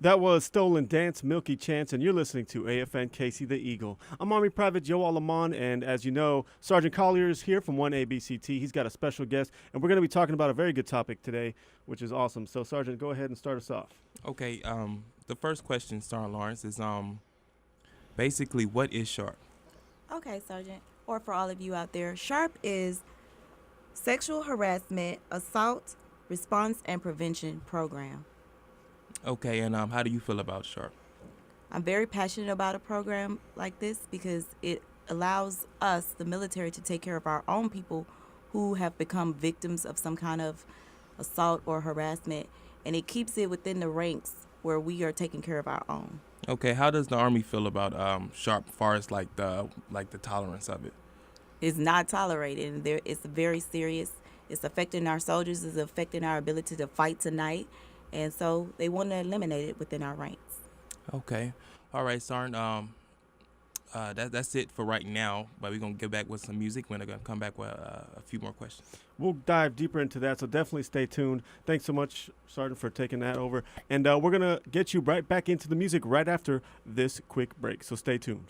That was Stolen Dance, Milky Chance, and you're listening to AFN Casey the Eagle. I'm Army Private Joe Alamon, and as you know, Sergeant Collier is here from 1ABCT. He's got a special guest, and we're going to be talking about a very good topic today, which is awesome. So, Sergeant, go ahead and start us off. Okay, the first question, Sergeant Lawrence, is basically what is SHARP? Okay, Sergeant, or for all of you out there, SHARP is Sexual Harassment, Assault, Response, and Prevention Program. Okay, and how do you feel about SHARP? I'm very passionate about a program like this because it allows us, the military, to take care of our own people who have become victims of some kind of assault or harassment, and it keeps it within the ranks where we are taking care of our own. Okay, how does the Army feel about SHARP as far as like the tolerance of it? It's not tolerated, and it's very serious. It's affecting our soldiers. It's affecting our ability to fight tonight, and so they want to eliminate it within our ranks. Okay, all right, Sergeant. That's it for right now. But we're gonna get back with some music. We're gonna come back with a few more questions. We'll dive deeper into that, so definitely stay tuned. Thanks so much, Sergeant, for taking that over. And we're going to get you right back into the music right after this quick break, so stay tuned.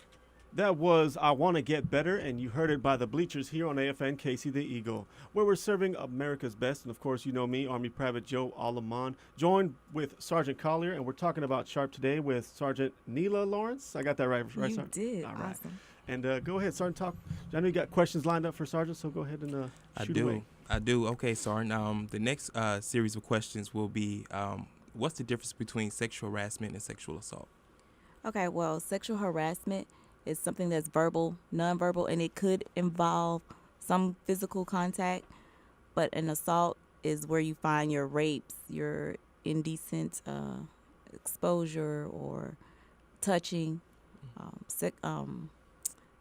That was I Want to Get Better, and you heard it by the Bleachers here on AFN Casey the Eagle, where we're serving America's best. And, of course, you know me, Army Private Joe Alamon, joined with Sergeant Collier, and we're talking about SHARP today with Sergeant Neela Lawrence. I got that right, You Sergeant? did. All right. Awesome. And go ahead, Sergeant, talk. I know you got questions lined up for Sergeant, so go ahead and shoot away. I do. Okay, Sergeant. The next series of questions will be what's the difference between sexual harassment and sexual assault? Okay, well, sexual harassment is something that's verbal, nonverbal, and it could involve some physical contact, but an assault is where you find your rapes, your indecent exposure or touching.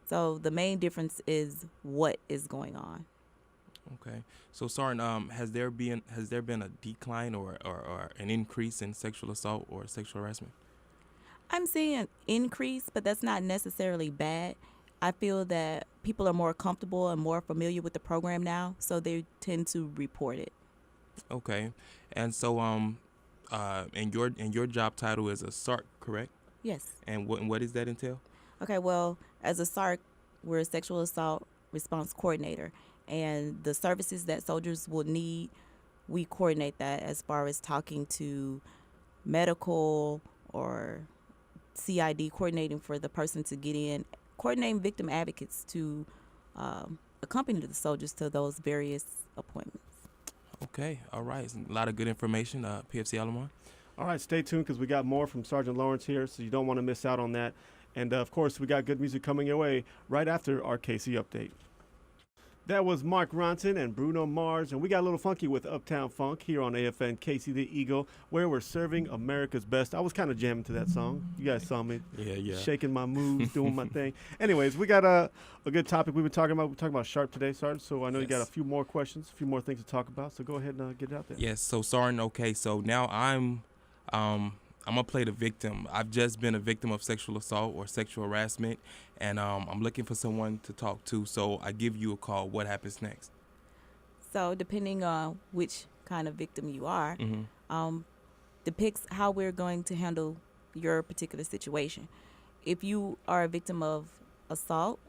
So the main difference is what is going on. Okay, so Sergeant, has there been a decline or an increase in sexual assault or sexual harassment? I'm seeing an increase, but that's not necessarily bad. I feel that people are more comfortable and more familiar with the program now, so they tend to report it. Okay, and so and your job title is a SARC, correct? Yes. And what does that entail? Okay, well, as a SARC, we're a sexual assault response coordinator, and the services that soldiers will need, we coordinate that as far as talking to medical or CID, coordinating for the person to get in, coordinating victim advocates to accompany the soldiers to those various appointments. Okay, all right. A lot of good information, PFC Alamon. All right, stay tuned because we got more from Sergeant Lawrence here, so you don't want to miss out on that. And, of course, we got good music coming your way right after our Casey update. That was Mark Ronson and Bruno Mars, and we got a little funky with Uptown Funk here on AFN Casey the Eagle, where we're serving America's best. I was kind of jamming to that song. You guys saw me shaking my moves, doing my thing. Anyways, we got a good topic we've been talking about. We're talking about SHARP today, Sergeant, so I know you got a few more questions, a few more things to talk about, so go ahead and get it out there. Yes, so Sergeant, okay, so now I'm gonna play the victim. I've just been a victim of sexual assault or sexual harassment, and I'm looking for someone to talk to. So I give you a call. What happens next? So depending on which kind of victim you are, depicts how we're going to handle your particular situation. If you are a victim of assault,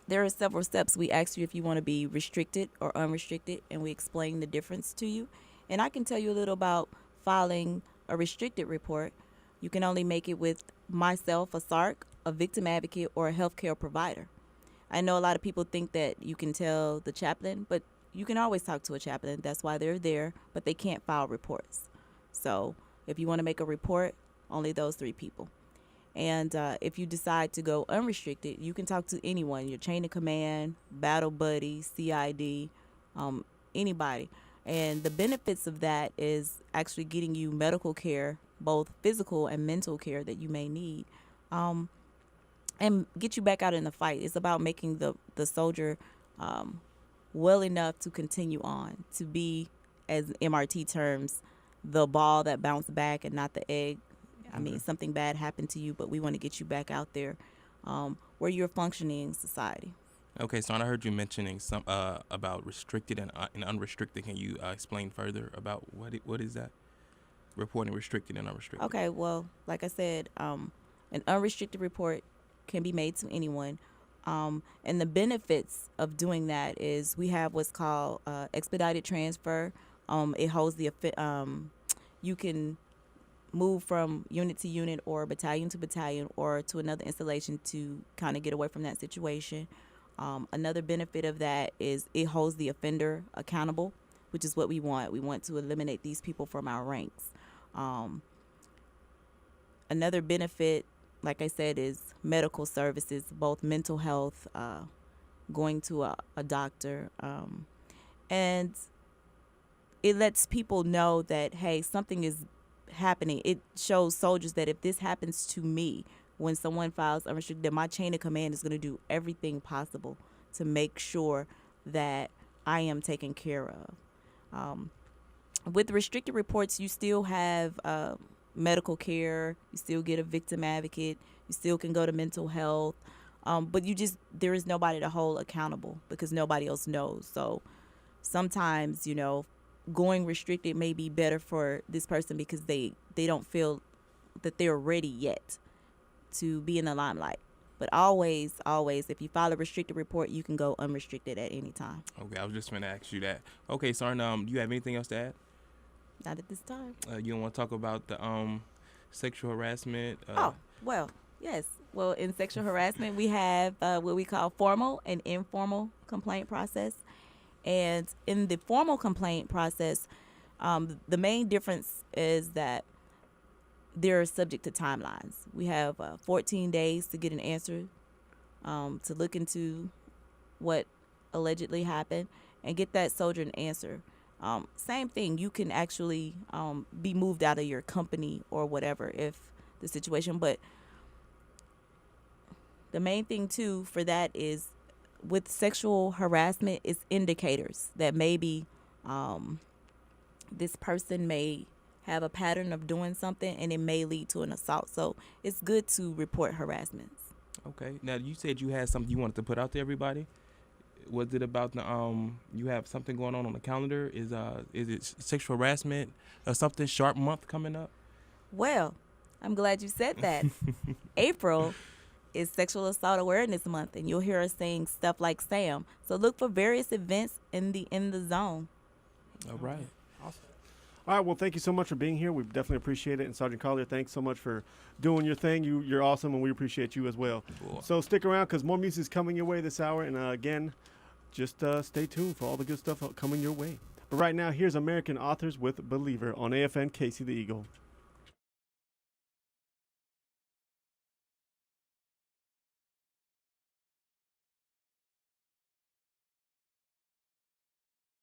there are several steps. We ask you if you want to be restricted or unrestricted, and we explain the difference to you. And I can tell you a little about filing a restricted report. You can only make it with myself, a SARC, a victim advocate, or a healthcare provider. I know a lot of people think that you can tell the chaplain, but you can always talk to a chaplain. That's why they're there, but they can't file reports. So if you want to make a report, only those 3 people. And if you decide to go unrestricted, you can talk to anyone, your chain of command, battle buddy, CID, anybody. And the benefits of that is actually getting you medical care, both physical and mental care that you may need, and get you back out in the fight. It's about making the soldier well enough to continue on, to be, as MRT terms, the ball that bounced back and not the egg. I mean, something bad happened to you, but we want to get you back out there where you're functioning in society. Okay, so I heard you mentioning some about restricted and unrestricted. Can you explain further about what is that? reporting restricted and unrestricted? Okay, well, like I said, an unrestricted report can be made to anyone. And the benefits of doing that is we have what's called expedited transfer. It holds you can move from unit to unit or battalion to battalion or to another installation to kind of get away from that situation. Another benefit of that is it holds the offender accountable, which is what we want. We want to eliminate these people from our ranks. Another benefit, like I said, is medical services, both mental health, going to a doctor, and it lets people know that, hey, something is happening. It shows soldiers that if this happens to me, when someone files unrestricted, that my chain of command is going to do everything possible to make sure that I am taken care of. With restricted reports, you still have medical care, you still get a victim advocate, you still can go to mental health, but there is nobody to hold accountable because nobody else knows. So sometimes, going restricted may be better for this person because they don't feel that they're ready yet to be in the limelight. But always, if you file a restricted report, you can go unrestricted at any time. Okay, I was just going to ask you that. Okay, Sergeant, do you have anything else to add? Not at this time. You don't want to talk about the sexual harassment? Yes. Well, in sexual harassment, we have what we call formal and informal complaint process. And in the formal complaint process, the main difference is that they're subject to timelines. We have 14 days to get an answer, to look into what allegedly happened and get that soldier an answer. Same thing, you can actually be moved out of your company or whatever if the situation, but the main thing too for that is with sexual harassment is indicators that maybe this person may have a pattern of doing something and it may lead to an assault. So it's good to report harassments. Okay. Now you said you had something you wanted to put out to everybody. Was it about the you have something going on the calendar? Is it sexual harassment or something sharp month coming up? Well, I'm glad you said that. April is Sexual Assault Awareness Month, and you'll hear us saying stuff like SAM. So look for various events in the zone. All right. Awesome. All right, well, thank you so much for being here. We definitely appreciate it. And Sergeant Collier, thanks so much for doing your thing. You're awesome, and we appreciate you as well. Cool. So stick around because more music is coming your way this hour. And again, just stay tuned for all the good stuff coming your way. But right now, here's American Authors with Believer on AFN Casey the Eagle.